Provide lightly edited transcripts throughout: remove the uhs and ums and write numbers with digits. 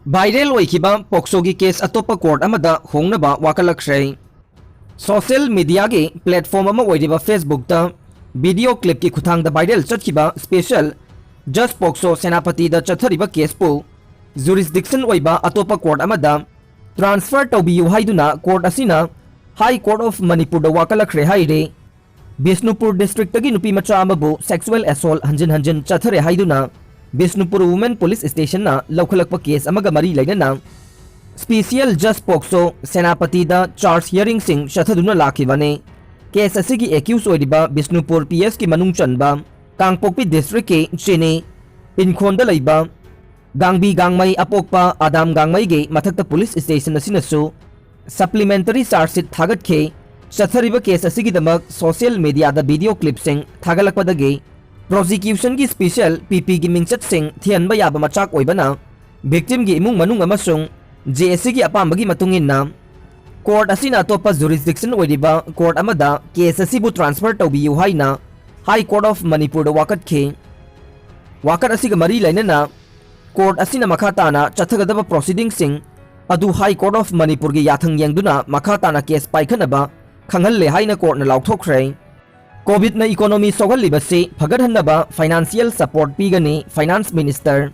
Viral होइखिबा पोक्सोगी case अतोप कोर्ट अमदा होंगनबा वाकलखरे सोशल मीडिया के प्लेटफॉर्म अमा ओइरिबा फेसबुक ता वीडियो क्लिप की खुथांग दा वायरल चटखिबा स्पेशल जस्ट पोक्सो सेनापति दा चथरिबा केस पु जुरिसडिक्शन ओइबा अतोप कोर्ट अमदा ट्रांसफर तौबियु हाइदुना कोर्ट असिना हाई कोर्ट ऑफ मणिपुर दा वाकलखरे हाइरे बिष्णुपुर डिस्ट्रिक्ट तगी नुपी मचा अमबु सेक्सुअल असोल्ट हंजन हंजन चथरे हाइदुना बिष्णुपुर वुमेन पुलिस स्टेशन ना लौखलकपा केस अमगा मरी लेना स्पेशल जस्ट पोक्सो सेनापति दा चार्ज हियरिंग सिंह शथदुना लाखिबने केस असिगी एक्यूज ओइरिबा बिष्णुपुर पीएस की मनुंग चनबा कांगपोकपी डिस्ट्रिक्ट के चेने पिनखोंदा लैबा गांगबी गांगमई अपोकपा आदाम गांगमई गे मथक्ता पुलिस स्टेशन असिनसु सप्लीमेंटरी चार्जशीट थागतखे चथरिबा केस असिगिदमक सोशल मीडिया दा वीडियो क्लिप सिंह थागलकपदगे प्रोसिक्यूशन की स्पेशल पीपी की मिंगचत सिंह थियनबा याबा मचाक ओइबना विक्टिम की इमुंग मनुंग अमसुंग जेएससी की अपांबगी मतुंगिन्ना कोर्ट असिना अतोपा जुरिसडिक्शन ओइरिबा कोर्ट अमदा केस असिबु ट्रांसफर तौबियु हाइना हाई कोर्ट ऑफ मणिपुर दा वाकतखे वाकत असिगा मरी लेना कोर्ट असिना मखाताना चथगदबा प्रोसीडिंग सिंह अदु हाई कोर्ट ऑफ मणिपुर की याथंग येंगदुना मखाताना केस पाइखनबा खंगहल्ले हाइना कोर्टना लाउथोखरे कोविड ना इकोनॉमी सोगलिबसे फगदहनबा फाइनेंशियल सपोर्ट पीगनी फाइनेंस मिनिस्टर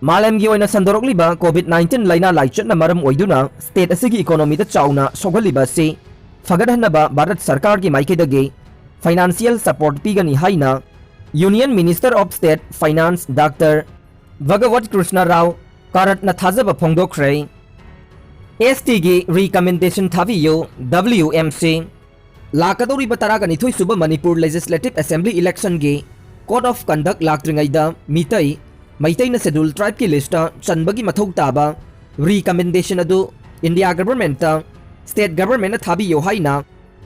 मालमगी ओइना संदोरकलिबा कोविड-19 लाइना लाइचटना मरम ओइदुना स्टेट असिगी इकोनॉमी दा चाउना सोगलिबसे फगदहनबा भारत सरकार की माइकेदगे फाइनेंशियल सपोर्ट पीगनी हाइना union minister of state finance doctor Bhagwat Krishna Rao कारटना थाजबा फोंदोखरे एसटी की रिकमेंडेशन थाबियो WMC लाकदौरीबा तरागनिथोई सुबह मणिपुर लेजिस्लेटिव असेंबली इलेक्शन के कोड ऑफ कंडक्ट लाक्ट्रिंगैदा मितई मैतैना शेड्यूल ट्राइब की लिस्ट चनबगी मथौ ताबा रिकमेंडेशन अदु इंडिया गवर्नमेंट स्टेट गवर्नमेंट थाबियो हाइना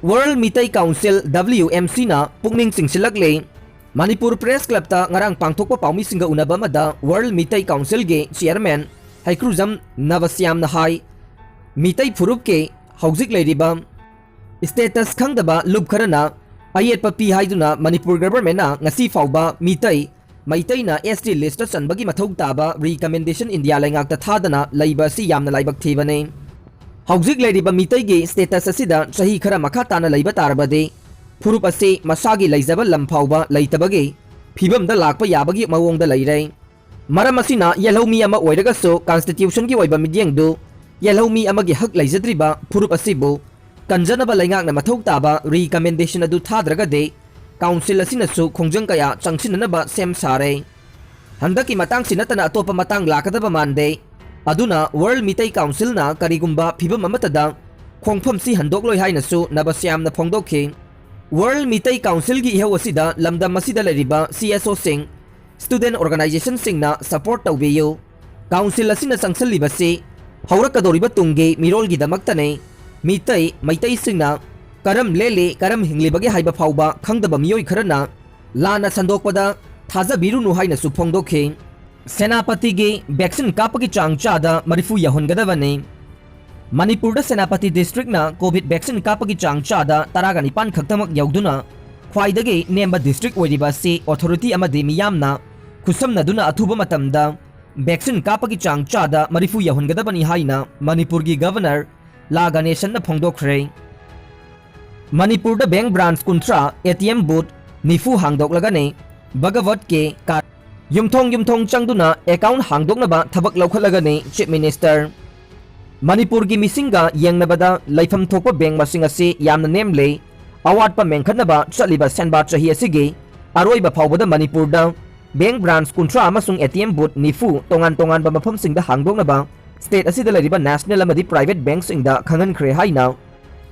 वर्ल्ड मितई काउंसिल WMC ना पुकनिंग सिंगसिलकले मणिपुर प्रेस क्लब ता ngarang पांगथोकपा पाउमी सिंगा उनबा मदा वर्ल्ड मितई काउंसिल के चेयरमैन हाइक्रुजम नवस्याम नहाई मितई फुरुप के हौजिक लेरिबा स्टेटस खंगदबा लुब खरना अयेट पपी हाइदुना मणिपुर गवर्नमेंट ngasi फाउबा मितई मैतैना एसटी लिस्ट चनबगी मथौ ताबा रिकमेंडेशन इंडिया लैंगाक थादना लैबा सि यामना लाइबक थीबने हौजिक लेरिबा मितई गे स्टेटस असिदा सही खरा मखा ताना लैबा तारबदे फुरुप असे मसागी लैजबा लमफाउबा लैतबगे फिबमदा लाकपा याबगी मवोंगदा लैरे मरम असिना येलौमी अमा ओइरगसो कॉन्स्टिट्यूशन की ओइबा मिडियंगदु येलौमी अमागी हक लैजद्रिबा फुरुप असिबु कंजनबा लैंगाकना मथौ ताबा रिकमेंडेशन अदु थाद्रगदे काउंसिल असिनसु खोंजंग कया चंगसिननबा सेम सारे हंदकी मतंग सिनतना अतोपा मतंग लाकदबा मानदे अदुना वर्ल्ड मितई काउंसिल ना करिगुंबा फिबम अमतदा खोंगफम सि हंदोकलोय हाइनसु नबस्यामना फोंदोखे वर्ल्ड मितई काउंसिल की इहौ असिदा लमदम असिदा लेरिबा CSO सिंह स्टूडेंट ऑर्गेनाइजेशन सिंगना सपोर्ट तौबियो काउंसिल असिना संगसलिबसे हौरकदोरिबा तुंगे मिरोलगी दमक्तने मितई मैतई सिंगना करम लेले करम हिंगलिबगे हाइबा फाउबा खंगदबा मियोय खरना लाना संदोकपदा थाजबिरुनु हाइना सुफोंदोखे सेनापति गे वैक्सीन कापगी चांगचादा मरिफु यहोनगदबने मणिपुर सेनापति डिस्ट्रिक्ट ना कोविड वैक्सीन कापगी चांगचादा तरागा निपान खक्तमक यौदुना ख्वाइदगे नेम्बा डिस्ट्रिक्ट ओइरिबा से अथॉरिटी अमदे मियामना खुसमनदुना अथुबा मतमदा वैक्सीन कापगी चांगचादा मरिफु यहोनगदबनी हाइना मणिपुर की गवर्नर ला गणेशन फोंदोखरे मणिपुर बैंक ब्रांच कुंट्रा ATM बूथ निफु हांगदोकलगने भगवत के युमथोंग चंगदुना अकाउंट हांगदोकनबा थबक लौखलगने चीफ मिनिस्टर मणिपुर की मिसिंगा येंगनबदा लैफम थोप बैंक मसिंग असे यामना नेमले अवाटपा मेंखनबा चलिबा सेनबा चही असिगे अरोइबा फाउबदा मणिपुर दा बैंक ब्रांच कुंट्रा अमसुंग ATM बूथ निफु तोंगान तोंगान मफम सिंगदा हांगदोकनबा स्टेट असिदा लरिबा नेशनल अमदी प्राइवेट बैंक सिंगदा खंगनखरे हाइना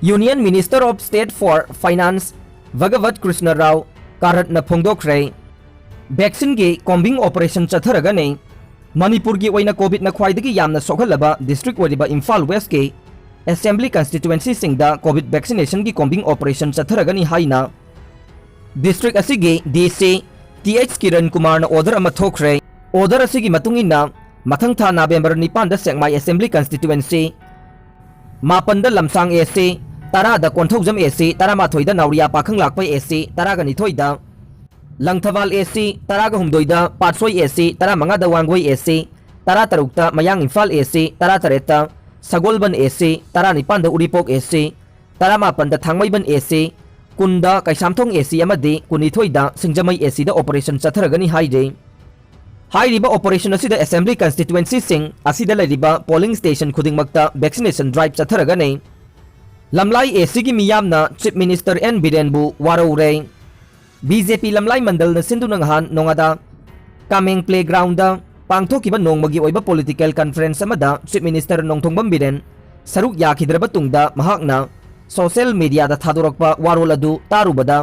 union minister of state for finance Bhagwat Krishna Rao कारटना फोंदोखरे वैक्सीन के कॉम्बिंग ऑपरेशन चथरगने मणिपुर की ओइना कोविड न ख्वाइदगी यामना सोखलबा डिस्ट्रिक्ट ओइरिबा इम्फाल वेस्ट के असेंबली कंस्टिट्युएंसी सिंगदा कोविड वैक्सीनेशन की कॉम्बिंग ऑपरेशन चथरगनी हाइना डिस्ट्रिक्ट असिगे DC TH Kiran Kumar order अमा थोखरे ऑर्डर असिगी मतुंगिना मथंग था November 9 Sekmai assembly constituency 9 Lamsang AC 10 Konthoujam AC 13 Naoriya Pakhanglakpa AC 12 Langthabal AC 12 Patsoi AC 15 Wangoi AC तरा तरुकता मयांग इम्फाल एसी तरा तरेता सगोलबन एसी तरा निपान उरीपोक एसी तरा मापन थांगमैबन एसी कुंदा कैसामथोंग एसी अमदी कुनिथोइदा सिंगजमई एसी दा ऑपरेशन चथरगनी हाइजे हाइरिबा ऑपरेशन असिदा असेंबली कंस्टिट्युएंसी सिंग असिदा लैरिबा पोलिंग स्टेशन खुदिंगमक्ता वैक्सीनेशन ड्राइव चथरगने लमलाई एसी की मियामना चीफ मिनिस्टर एन बिरेनबु वारौरे बीजेपी लमलाई मंडल न सिंधु नंगहान नोंगादा कामेंग प्लेग्राउंड पांगथोकिबा नोंगमगी ओइबा पॉलिटिकल कॉन्फ्रेंस अमदा चीफ मिनिस्टर नोंथोंबम बिरेन सरुक याखिद्रबा तुंगदा महाकना सोशल मीडिया दा थादोरकपा वारोल अदु तारुबदा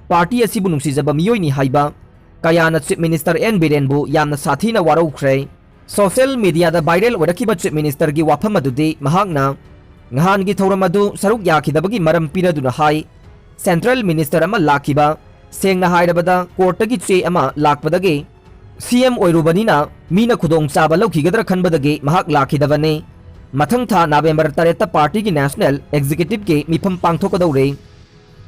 पार्टी असिबु नुंसिजबा मियोइनी हाइबा कयाना चीफ मिनिस्टर एन बिरेनबु यामना साथीना वारौख्रे सोशल मीडिया दा वायरल ओरकिबा चीफ मिनिस्टर की वाफम अदुदी महाकना nghan gi thoram adu saruk yakhidabagi maram piraduna hai central minister अमा लाखिबा सेंगना हाइरबदा कोर्ट की चे अमा लाखपदगे सीएम ओइरुबनिना मीना खुदोंग चाबा लौखिगदर खनबदगे महाक लाखिदबने मथंग था नवंबर 3 पार्टी की नेशनल एग्जीक्यूटिव के मिफम पांगथोकदौरे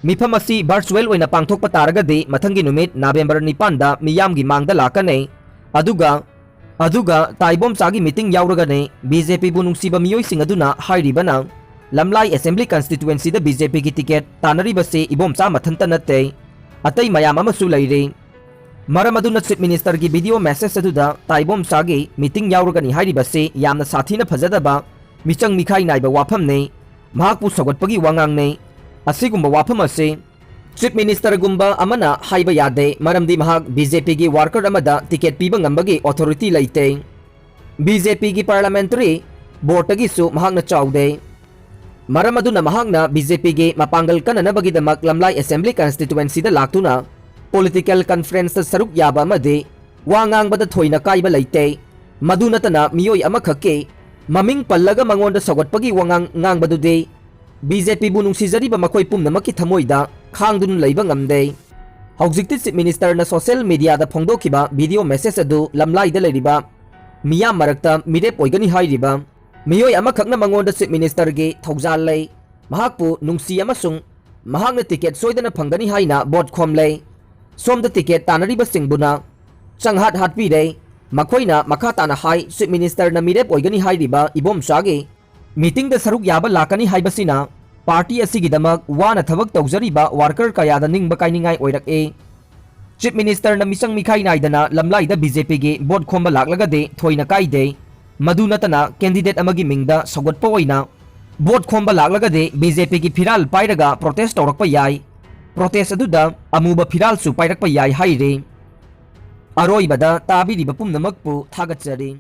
मिफम असी वर्चुअल ओइना पांगथोकपा तारगदे मथंगी नुमित नवंबर 9 दा मियामगी मांगदा लाकने अदुगा ताइबोम चागी मीटिंग याउरगने बीजेपी बु नुंसीबा मियोइ सिंग अदुना हाइरिबना लमलाई असेंबली कंस्टिट्युएंसी दा बीजेपी की टिकट तानरिबसे इबोमचा मथंत नते अतई मयाम अमसु लैरे मरम अदुना चीफ मिनिस्टर की वीडियो मैसेज अदुदा ताइबोम चागी मीटिंग याउरगनी हाइरिबसे यामना साथीना फजदबा मिचंग मिखाई नाइबा वाफमने महाकपु सगोटपगी वांगांगने असिगुम्बा वाफम असे चीफ मिनिस्टर गुम्बा अमना हाइबा यादे मरमदी महाक बीजेपी की वर्कर अमदा टिकट पीबा ngambagi ऑथोरिटी लैते बीजेपी की पार्लियामेंटरी बोर्ड की सु महाकना चाउदे मरम अदुना महाकना बीजेपी की मपांगल कननबगी दमक लमलाई असेंबली कंस्टिट्युएंसी दा लाक्तुना पॉलिटिकल कॉन्फ्रेंस सरुक याबा अमदे वांगांगबदा थोइना काइबा लैते मदु नतना मियोइ अमखके ममिंग पल्लगा मंगोंदा सगोटपगी वांगांग ngangbadudi बीजेपी बु नुंसिजरिबा मखोइ पुमनमकी थमोइदा खांगदुन लैबा ngamde हौजिकति चीफ मिनिस्टर न सोशल मीडिया दा फोंदोखिबा वीडियो मैसेज अदु लमलाई दा लैरिबा मिया मरकता मिरेप ओइगनी हाइरिबा मियोइ अमखकना मंगोंदा चीफ मिनिस्टर गे थौजाल लै महाकपु नुंसि अमसुंग महाकना टिकट सोइदना फंगनी हाइना बोट खोमलै सोमदा टिकट तानरिबा सिंगबुना चंगहात हाटपिरे मखोइना मखा ताना हाइ चीफ मिनिस्टर न मिरेप ओइगनी हाइरिबा इबोमचागे मीटिंग द सरुक याबा लाकनी हाइबसिना पार्टी असिगिदमक वाना थबक तौजरिबा वर्कर कयादा निंगबा काइनिंगाई ओइरके चीफ मिनिस्टर न मिचंग मिखाई नाइदना लमलाइदा बीजेपी गे बोट खोमबा लाकलगदे थोइना काइदे मदु नतना कैंडिडेट अमगी मिंगदा सगोटपा ओइना बोट खोमबा लाकलगदे बीजेपी की फिराल पाइरगा प्रोटेस्ट तौरकपा याई प्रोटेस्ट अदुदा अमुबा फिराल सु पाइरकपा याई हाइरे अरोइबदा ताबिरिबा पुमनमकपु थागतजरी।